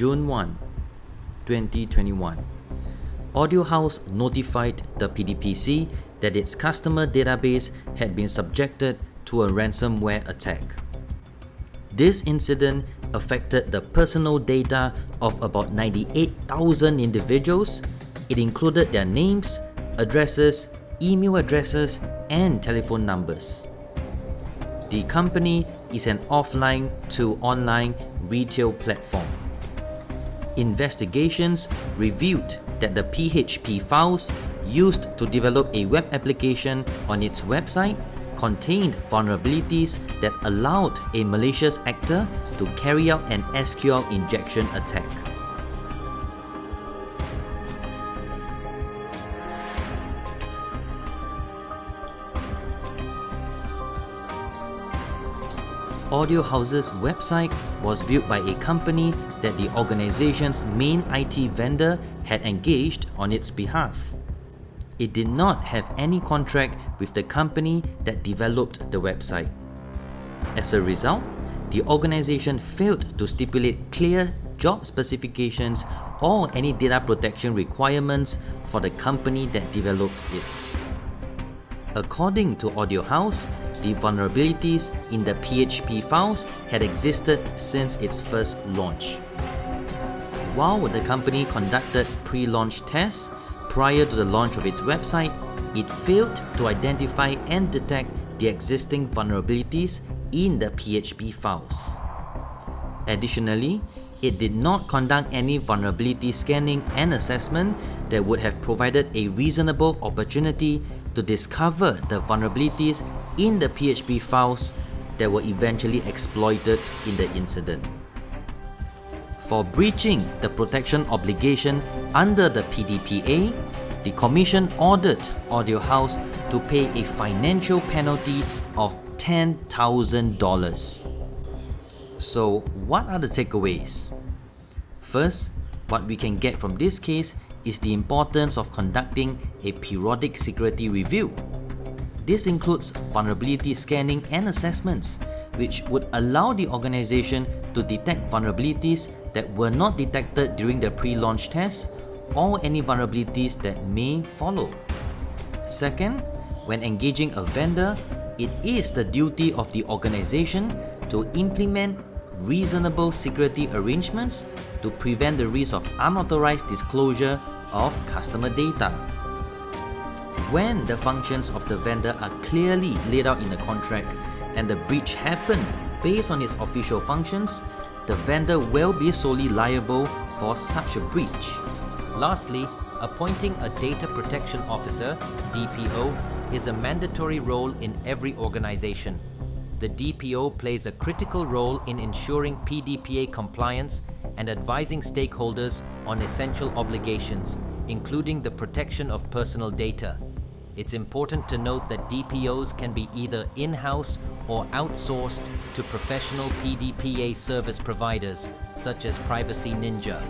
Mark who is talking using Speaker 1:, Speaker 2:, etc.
Speaker 1: June 1, 2021, Audio House notified the PDPC that its customer database had been subjected to a ransomware attack. This incident affected the personal data of about 98,000 individuals. It included their names, addresses, email addresses, and telephone numbers. The company is an offline to online retail platform. Investigations revealed that the PHP files used to develop a web application on its website contained vulnerabilities that allowed a malicious actor to carry out an SQL injection attack. Audio House's website was built by a company that the organization's main IT vendor had engaged on its behalf. It did not have any contract with the company that developed the website. As a result, the organization failed to stipulate clear job specifications or any data protection requirements for the company that developed it. According to Audio House, the vulnerabilities in the PHP files had existed since its first launch. While the company conducted pre-launch tests prior to the launch of its website, it failed to identify and detect the existing vulnerabilities in the PHP files. Additionally, it did not conduct any vulnerability scanning and assessment that would have provided a reasonable opportunity to discover the vulnerabilities in the PHP files that were eventually exploited in the incident. For breaching the protection obligation under the PDPA, the Commission ordered Audio House to pay a financial penalty of $10,000. So, what are the takeaways? First, what we can get from this case is the importance of conducting a periodic security review. This includes vulnerability scanning and assessments, which would allow the organization to detect vulnerabilities that were not detected during the pre-launch tests or any vulnerabilities that may follow. Second, when engaging a vendor, it is the duty of the organization to implement reasonable security arrangements to prevent the risk of unauthorized disclosure of customer data. When the functions of the vendor are clearly laid out in the contract and the breach happened based on its official functions, the vendor will be solely liable for such a breach.
Speaker 2: Lastly, appointing a Data Protection Officer, DPO, is a mandatory role in every organization. The DPO plays a critical role in ensuring PDPA compliance and advising stakeholders on essential obligations, including the protection of personal data. It's important to note that DPOs can be either in-house or outsourced to professional PDPA service providers such as Privacy Ninja.